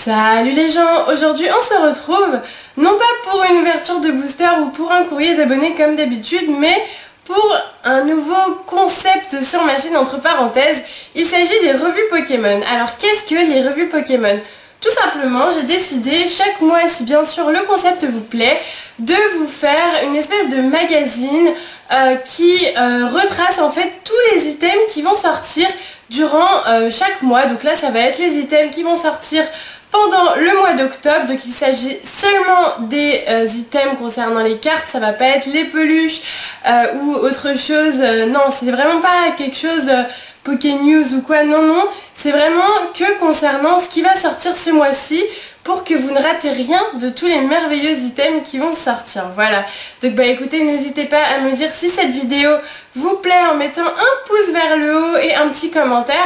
Salut les gens, aujourd'hui on se retrouve non pas pour une ouverture de booster ou pour un courrier d'abonnés comme d'habitude, mais pour un nouveau concept sur ma chaîne entre parenthèses. Il s'agit des revues Pokémon. Alors qu'est-ce que les revues Pokémon? Tout simplement, j'ai décidé chaque mois, si bien sûr le concept vous plaît, de vous faire une espèce de magazine qui retrace en fait tous les items qui vont sortir durant chaque mois. Donc là ça va être les items qui vont sortir pendant le mois d'octobre, donc il s'agit seulement des items concernant les cartes, ça va pas être les peluches ou autre chose, non c'est vraiment pas quelque chose Poké News ou quoi, non non, c'est vraiment que concernant ce qui va sortir ce mois-ci pour que vous ne ratez rien de tous les merveilleux items qui vont sortir, voilà. Donc bah écoutez, n'hésitez pas à me dire si cette vidéo vous plaît en mettant un pouce vers le haut et un petit commentaire.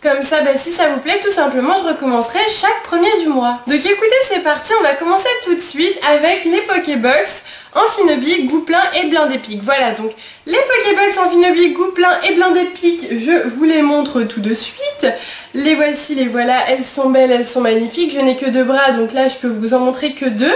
Comme ça, bah, si ça vous plaît, tout simplement, je recommencerai chaque premier du mois. Donc écoutez, c'est parti, on va commencer tout de suite avec les Pokébox Amphinobi, Gouplin et Blindépic. Voilà, donc les Pokébox Amphinobi, Gouplin et Blindépic, je vous les montre tout de suite. Les voici, les voilà, elles sont belles, elles sont magnifiques. Je n'ai que 2 bras, donc là, je peux vous en montrer que 2.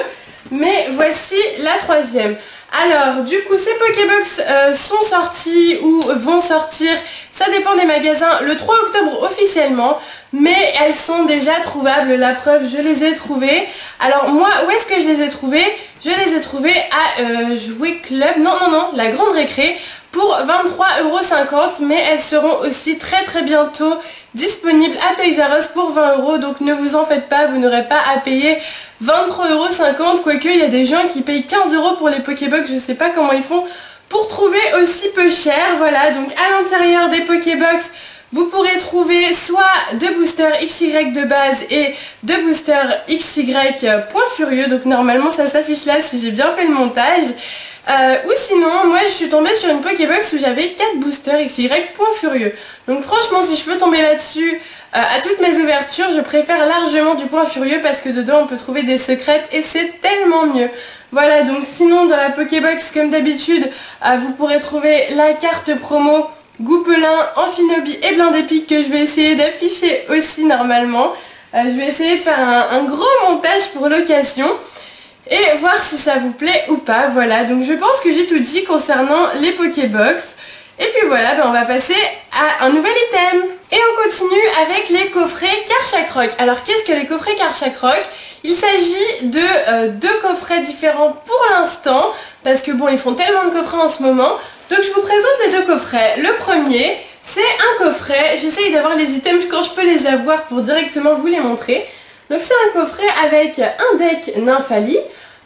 Mais voici la troisième. Alors, du coup, ces Pokébox sont sortis ou vont sortir, ça dépend des magasins, le 3 octobre officiellement, mais elles sont déjà trouvables, la preuve, je les ai trouvées. Alors moi, où est-ce que je les ai trouvées? Je les ai trouvées à Jouet Club, non, la Grande Récré, pour 23,50 €, mais elles seront aussi très bientôt disponibles à Toys R Us pour 20 €, donc ne vous en faites pas, vous n'aurez pas à payer 23,50 €, quoique il y a des gens qui payent 15 € pour les Pokébox, je sais pas comment ils font pour trouver aussi peu cher. Voilà, donc à l'intérieur des Pokébox, vous pourrez trouver soit 2 boosters XY de base et 2 boosters XY Point Furieux, donc normalement ça s'affiche là si j'ai bien fait le montage. Ou sinon, moi je suis tombée sur une Pokébox où j'avais 4 boosters XY Point Furieux. Donc franchement, si je peux tomber là-dessus à toutes mes ouvertures, je préfère largement du Point Furieux parce que dedans on peut trouver des secrètes et c'est tellement mieux. Voilà, donc sinon dans la Pokébox comme d'habitude, vous pourrez trouver la carte promo Goupelin, Amphinobi et Blindépic que je vais essayer d'afficher aussi normalement. Je vais essayer de faire un gros montage pour l'occasion et voir si ça vous plaît ou pas. Voilà, donc je pense que j'ai tout dit concernant les Pokébox. Et puis voilà, on va passer à un nouvel item. Et on continue avec les coffrets Karchakroc. Alors qu'est-ce que les coffrets Karchakroc? Il s'agit de 2 coffrets différents pour l'instant, parce que bon, ils font tellement de coffrets en ce moment. Donc je vous présente les 2 coffrets. Le premier, c'est un coffret, j'essaye d'avoir les items quand je peux les avoir pour directement vous les montrer. Donc c'est un coffret avec un deck Nymphali,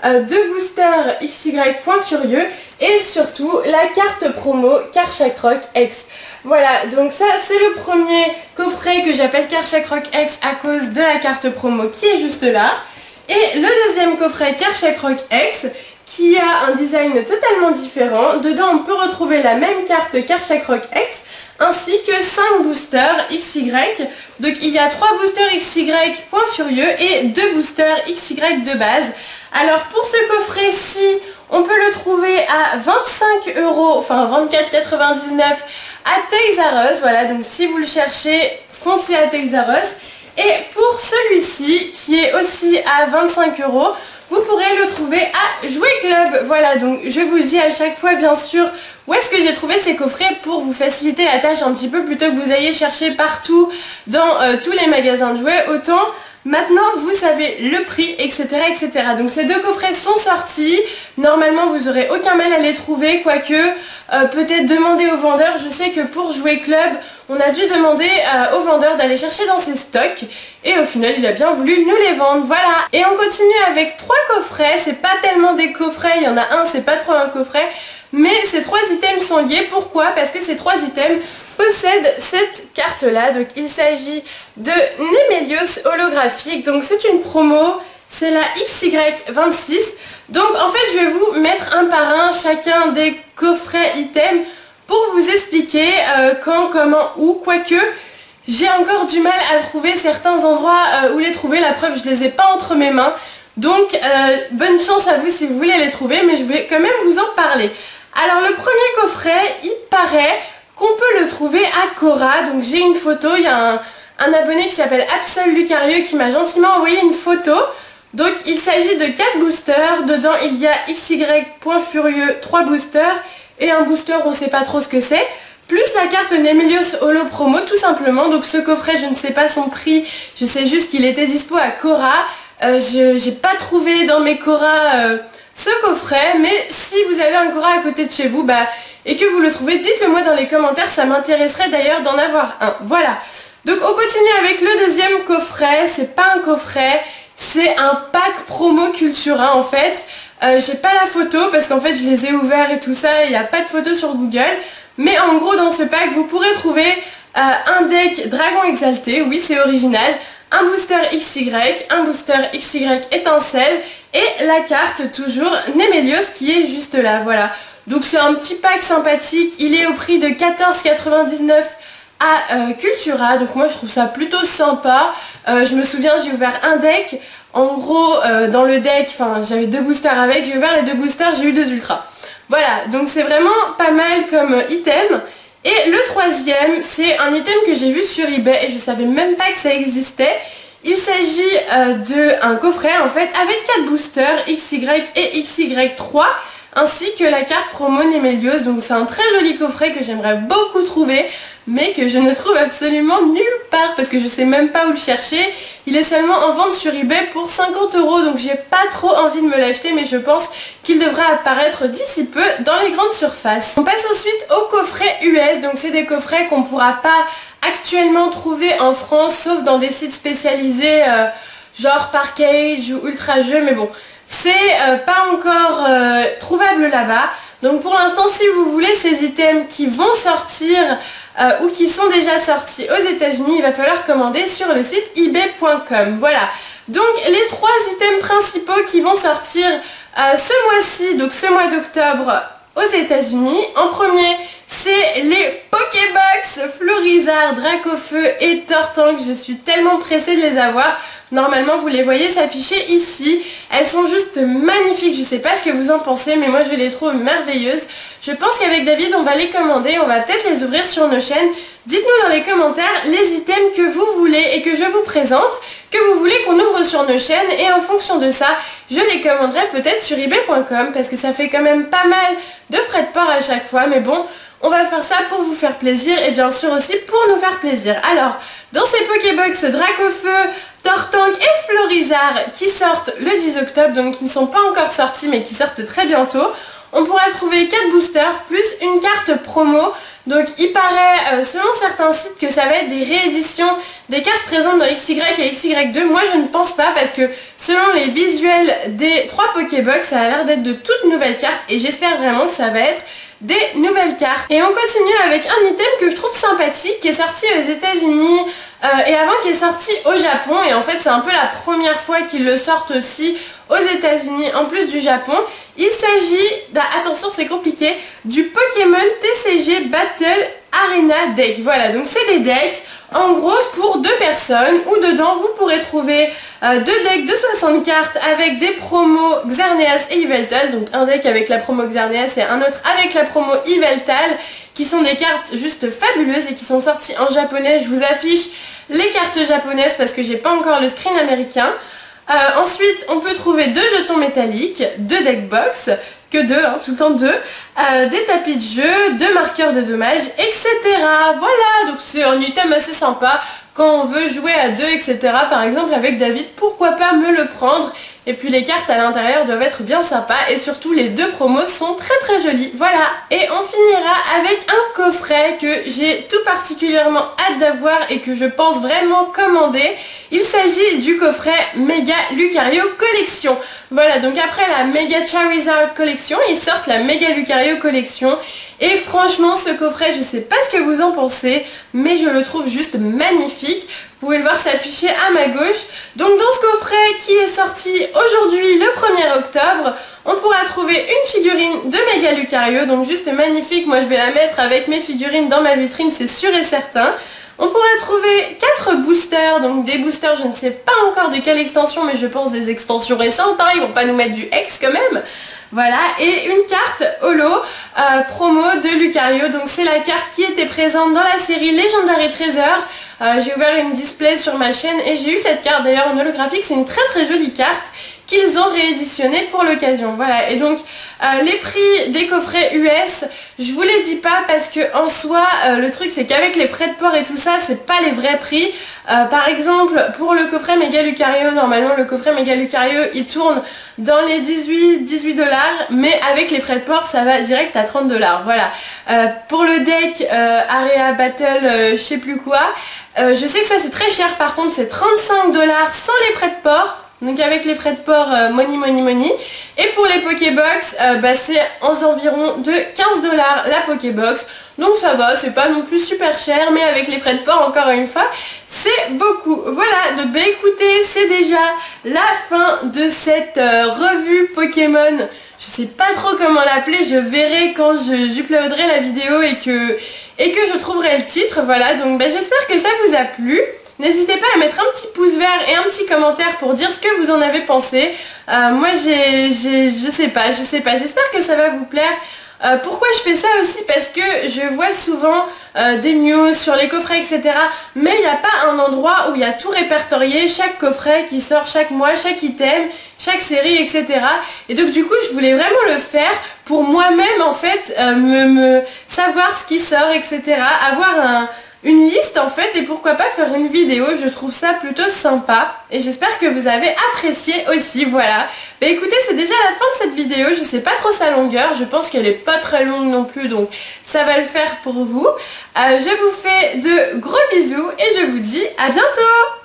2 boosters XY Point Furieux et surtout la carte promo Karchakroc X. Voilà, donc ça c'est le premier coffret que j'appelle Karchakroc X à cause de la carte promo qui est juste là. Et le deuxième coffret Karchakroc X qui a un design totalement différent. Dedans on peut retrouver la même carte Karchakroc X ainsi que 5 boosters XY. Donc il y a 3 boosters XY Point Furieux et 2 boosters XY de base. Alors pour ce coffret-ci, on peut le trouver à 25 €, enfin 24,99 € à Toys R Us. Voilà, donc si vous le cherchez, foncez à Toys R Us. Et pour celui-ci, qui est aussi à 25 €, vous pourrez le trouver à Jouet Club. Voilà, donc je vous dis à chaque fois bien sûr où est-ce que j'ai trouvé ces coffrets pour vous faciliter la tâche un petit peu plutôt que vous ayez chercher partout dans tous les magasins de jouets. Autant maintenant vous savez le prix, etc. etc. Donc ces 2 coffrets sont sortis. Normalement vous n'aurez aucun mal à les trouver, quoique peut-être demander au vendeur. Je sais que pour Jouet Club, on a dû demander au vendeur d'aller chercher dans ses stocks. Et au final il a bien voulu nous les vendre, voilà. Et on continue avec 3 coffrets. C'est pas tellement des coffrets, il y en a un, c'est pas trop un coffret. Mais ces 3 items sont liés. Pourquoi? Parce que ces 3 items possèdent cette carte là. Donc il s'agit de Nemelios holographique. Donc c'est une promo, c'est la XY26. Donc en fait je vais vous mettre un par un chacun des coffrets items pour vous expliquer quand, comment, où, quoique j'ai encore du mal à trouver certains endroits où les trouver. La preuve, je les ai pas entre mes mains. Donc bonne chance à vous si vous voulez les trouver, mais je vais quand même vous en parler. Alors le premier coffret, il paraît qu'on peut le trouver à Cora. Donc j'ai une photo, il y a un abonné qui s'appelle Absol Lucario qui m'a gentiment envoyé une photo. Donc il s'agit de 4 boosters, dedans il y a XY.Furieux 3 boosters et un booster on ne sait pas trop ce que c'est, plus la carte Nemelios Holo Promo tout simplement. Donc ce coffret je ne sais pas son prix, je sais juste qu'il était dispo à Cora, j'ai pas trouvé dans mes Cora ce coffret, mais si vous avez un Cora à côté de chez vous et que vous le trouvez, dites-le moi dans les commentaires, ça m'intéresserait d'ailleurs d'en avoir un. Voilà, donc on continue avec le deuxième coffret, c'est pas un coffret, c'est un pack promo Cultura en fait. J'ai pas la photo parce qu'en fait je les ai ouverts et tout ça, il n'y a pas de photo sur Google. Mais en gros dans ce pack vous pourrez trouver un deck Dragon Exalté, oui c'est original, un booster XY, un booster XY Étincelle et la carte toujours Nemelios qui est juste là, voilà. Donc c'est un petit pack sympathique, il est au prix de 14,99 à Cultura, donc moi je trouve ça plutôt sympa. Je me souviens j'ai ouvert un deck, en gros dans le deck, j'avais 2 boosters avec, j'ai ouvert les 2 boosters, j'ai eu 2 ultras. Voilà, donc c'est vraiment pas mal comme item. Et le troisième, c'est un item que j'ai vu sur eBay et je savais même pas que ça existait. Il s'agit d'un coffret en fait avec 4 boosters XY et XY3 ainsi que la carte promo Nemelios. Donc c'est un très joli coffret que j'aimerais beaucoup trouver mais que je ne trouve absolument nulle part parce que je sais même pas où le chercher. Il est seulement en vente sur eBay pour 50 € donc j'ai pas trop envie de me l'acheter, mais je pense qu'il devrait apparaître d'ici peu dans les grandes surfaces. On passe ensuite au coffret US, donc c'est des coffrets qu'on pourra pas actuellement trouver en France sauf dans des sites spécialisés genre Parkage ou Ultra Jeux, mais bon c'est pas encore trouvable là-bas. Donc pour l'instant si vous voulez ces items qui vont sortir ou qui sont déjà sortis aux États-Unis, il va falloir commander sur le site ebay.com. Voilà, donc les 3 items principaux qui vont sortir ce mois-ci, donc ce mois d'octobre aux États-Unis. En premier, c'est les Pokébox Florizard, Dracofeu et Tortank. Je suis tellement pressée de les avoir. Normalement, vous les voyez s'afficher ici. Elles sont juste magnifiques. Je sais pas ce que vous en pensez, mais moi je les trouve merveilleuses. Je pense qu'avec David, on va les commander. On va peut-être les ouvrir sur nos chaînes. Dites-nous dans les commentaires les items que vous voulez et que je vous présente, que vous voulez qu'on ouvre sur nos chaînes. Et en fonction de ça, je les commanderai peut-être sur ebay.com parce que ça fait quand même pas mal de frais de port à chaque fois. Mais bon, on va faire ça pour vous faire plaisir et bien sûr aussi pour nous faire plaisir. Alors, dans ces Pokébox Dracofeu, Tortank et Florizard qui sortent le 10 octobre, donc qui ne sont pas encore sortis mais qui sortent très bientôt, on pourra trouver 4 boosters plus une carte promo. Donc il paraît, selon certains sites, que ça va être des rééditions des cartes présentes dans XY et XY2. Moi je ne pense pas parce que selon les visuels des 3 Pokébox, ça a l'air d'être de toutes nouvelles cartes et j'espère vraiment que ça va être des nouvelles cartes. Et on continue avec un item que je trouve sympathique qui est sorti aux États-Unis et avant qui est sorti au Japon, et en fait c'est un peu la première fois qu'ils le sortent aussi aux États-Unis en plus du Japon. Il s'agit, attention c'est compliqué, du Pokémon TCG Battle Arena Deck. Voilà, donc c'est des decks en gros pour 2 personnes où dedans vous pourrez trouver 2 decks de 60 cartes avec des promos Xerneas et Yveltal, donc un deck avec la promo Xerneas et un autre avec la promo Yveltal, qui sont des cartes juste fabuleuses et qui sont sorties en japonais. Je vous affiche les cartes japonaises parce que j'ai pas encore le screen américain. Ensuite on peut trouver 2 jetons métalliques, 2 deck box, que 2, tout le temps 2, des tapis de jeu, 2 marqueurs de dommages, etc. Voilà, donc c'est un item assez sympa quand on veut jouer à 2, etc. Par exemple avec David, pourquoi pas me le prendre. Et puis les cartes à l'intérieur doivent être bien sympas et surtout les 2 promos sont très jolies. Voilà, et on finira avec un coffret que j'ai tout particulièrement hâte d'avoir et que je pense vraiment commander. Il s'agit du coffret Mega Lucario Collection. Voilà, donc après la Mega Charizard Collection, ils sortent la Mega Lucario Collection. Et franchement, ce coffret, je sais pas ce que vous en pensez, mais je le trouve juste magnifique. Vous pouvez le voir s'afficher à ma gauche. Donc dans ce coffret qui est sorti aujourd'hui le 1er octobre, on pourra trouver une figurine de Mega Lucario, donc juste magnifique. Moi je vais la mettre avec mes figurines dans ma vitrine, c'est sûr et certain. On pourrait trouver 4 boosters, donc des boosters, je ne sais pas encore de quelle extension, mais je pense des extensions récentes, ils vont pas nous mettre du X quand même. Voilà, et une carte holo promo de Lucario, donc c'est la carte qui était présente dans la série Legendary Treasure j'ai ouvert une display sur ma chaîne et j'ai eu cette carte d'ailleurs en holographique. C'est une très jolie carte qu'ils ont rééditionné pour l'occasion. Voilà, et donc les prix des coffrets US, je vous les dis pas parce que en soi, le truc c'est qu'avec les frais de port et tout ça, c'est pas les vrais prix. Par exemple, pour le coffret Mega Lucario, normalement le coffret Mega Lucario il tourne dans les 18 $, mais avec les frais de port ça va direct à 30 $. Voilà. Pour le deck Area Battle, je sais plus quoi, je sais que ça c'est très cher, par contre c'est 35 $ sans les frais de port. Donc avec les frais de port, money. Et pour les Pokébox, c'est aux environs de 15 $ la Pokébox. Donc ça va, c'est pas non plus super cher, mais avec les frais de port, encore une fois, c'est beaucoup. Voilà, donc écoutez, c'est déjà la fin de cette revue Pokémon. Je sais pas trop comment l'appeler, je verrai quand j'uploaderai la vidéo et que je trouverai le titre. Voilà, donc j'espère que ça vous a plu. N'hésitez pas à mettre un petit pouce vert et un petit commentaire pour dire ce que vous en avez pensé. Moi je sais pas, j'espère que ça va vous plaire. Pourquoi je fais ça aussi? Parce que je vois souvent des news sur les coffrets, etc. Mais il n'y a pas un endroit où il y a tout répertorié, chaque coffret qui sort chaque mois, chaque item, chaque série, etc. Et donc du coup je voulais vraiment le faire pour moi-même en fait, savoir ce qui sort, etc. Avoir une liste en fait, et pourquoi pas faire une vidéo, je trouve ça plutôt sympa et j'espère que vous avez apprécié aussi. Voilà, écoutez, c'est déjà la fin de cette vidéo, je sais pas trop sa longueur, je pense qu'elle est pas très longue non plus, donc ça va le faire pour vous. Je vous fais de gros bisous et je vous dis à bientôt.